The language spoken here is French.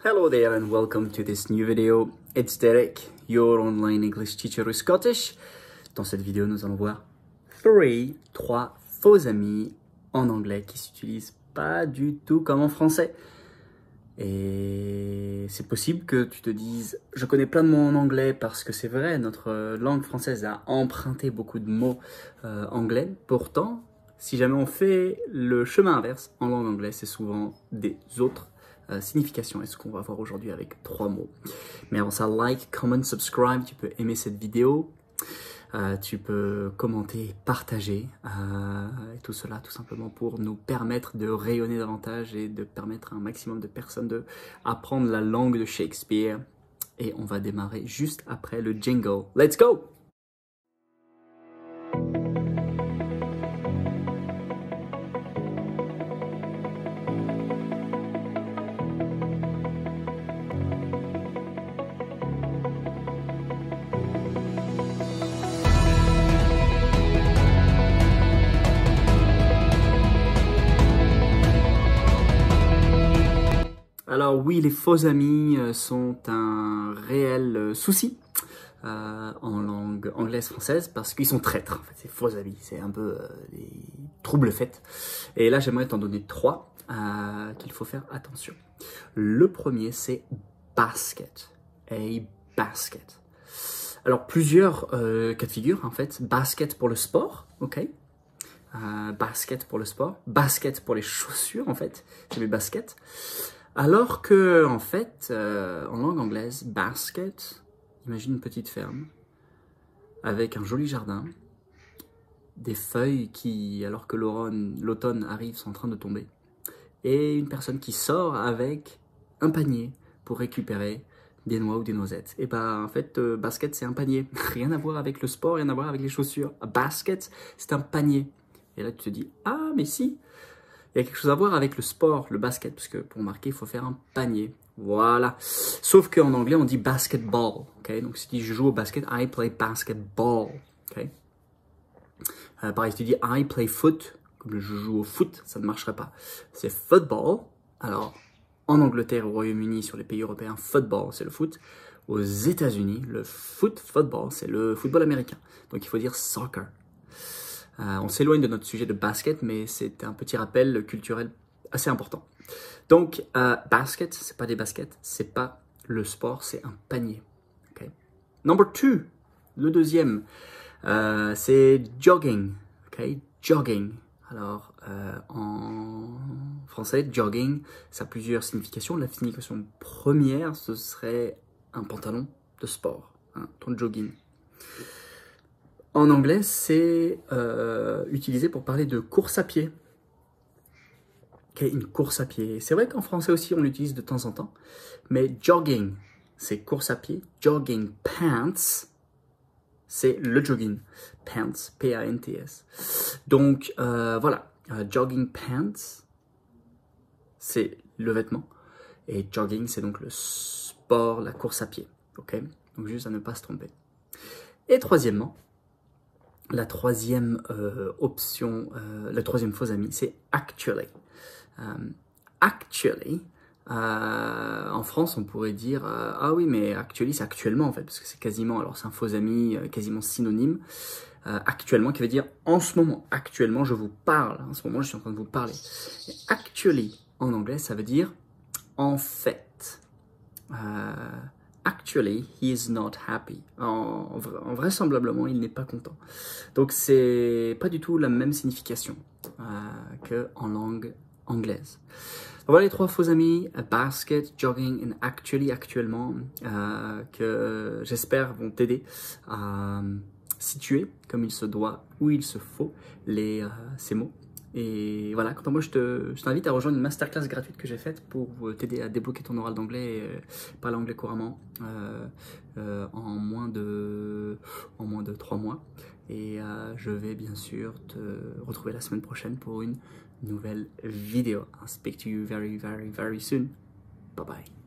Hello there and welcome to this new video. It's Derek, your online English teacher with Scottish. Dans cette vidéo, nous allons voir trois faux amis en anglais qui s'utilisent pas du tout comme en français. Et c'est possible que tu te dises, je connais plein de mots en anglais parce que c'est vrai, notre langue française a emprunté beaucoup de mots anglais. Pourtant, si jamais on fait le chemin inverse en langue anglaise, c'est souvent des autres significations. Et ce qu'on va voir aujourd'hui avec 3 mots. Mais avant ça, like, comment, subscribe, tu peux aimer cette vidéo. Tu peux commenter, partager, et tout cela tout simplement pour nous permettre de rayonner davantage et de permettre à un maximum de personnes d'apprendre la langue de Shakespeare. Et on va démarrer juste après le jingle. Let's go! Alors oui, les faux amis sont un réel souci en langue anglaise-française parce qu'ils sont traîtres. En fait, c'est faux amis, c'est un peu des troubles faits. Et là, j'aimerais t'en donner 3 qu'il faut faire attention. Le premier, c'est basket. A basket. Alors, plusieurs cas de figure, en fait. Basket pour le sport, ok. Basket pour le sport. Basket pour les chaussures, en fait. C'est mes baskets. Alors que, en fait, en langue anglaise, basket, imagine une petite ferme avec un joli jardin, des feuilles qui, alors que l'automne arrive, sont en train de tomber, et une personne qui sort avec un panier pour récupérer des noix ou des noisettes. Et ben, en fait, basket, c'est un panier. Rien à voir avec le sport, rien à voir avec les chaussures. A basket, c'est un panier. Et là, tu te dis, ah, mais si! Il y a quelque chose à voir avec le sport, le basket, parce que pour marquer, il faut faire un panier. Voilà. Sauf qu'en anglais, on dit basketball. Okay? Donc, si tu dis je joue au basket, I play basketball. Okay? Pareil, si tu dis I play foot, comme je joue au foot, ça ne marcherait pas. C'est football. Alors, en Angleterre, au Royaume-Uni, sur les pays européens, football, c'est le foot. Aux États-Unis, le football, c'est le football américain. Donc, il faut dire soccer. On s'éloigne de notre sujet de basket, mais c'est un petit rappel culturel assez important. Donc, basket, c'est pas des baskets, c'est pas le sport, c'est un panier. Okay. Number 2, le deuxième, c'est jogging. Okay. Jogging. Alors, en français, jogging, ça a plusieurs significations. La signification première, ce serait un pantalon de sport, hein, ton jogging. En anglais, c'est utilisé pour parler de course à pied. Okay, une course à pied. C'est vrai qu'en français aussi, on l'utilise de temps en temps. Mais jogging, c'est course à pied. Jogging pants, c'est le jogging. Pants, P-A-N-T-S. Donc, voilà. Jogging pants, c'est le vêtement. Et jogging, c'est donc le sport, la course à pied. Okay? Donc, juste à ne pas se tromper. Et troisièmement, la troisième option, le troisième faux ami, c'est actually. Actually, en France, on pourrait dire ah oui, mais actually, c'est actuellement en fait, parce que c'est quasiment, alors c'est un faux ami quasiment synonyme. Actuellement, qui veut dire en ce moment. Actuellement, je vous parle. En ce moment, je suis en train de vous parler. Et actually, en anglais, ça veut dire en fait. Actually, he is not happy. Vraisemblablement, il n'est pas content. Donc, c'est pas du tout la même signification qu'en langue anglaise. Donc, voilà les 3 faux amis, basket, jogging and actually, actuellement, que j'espère vont t'aider à situer comme il se doit, où il se faut, ces mots. Et voilà, quant à moi, je t'invite à rejoindre une masterclass gratuite que j'ai faite pour t'aider à débloquer ton oral d'anglais et parler anglais couramment en moins de 3 mois. Et je vais bien sûr te retrouver la semaine prochaine pour une nouvelle vidéo. I'll speak to you very, very, very soon. Bye bye.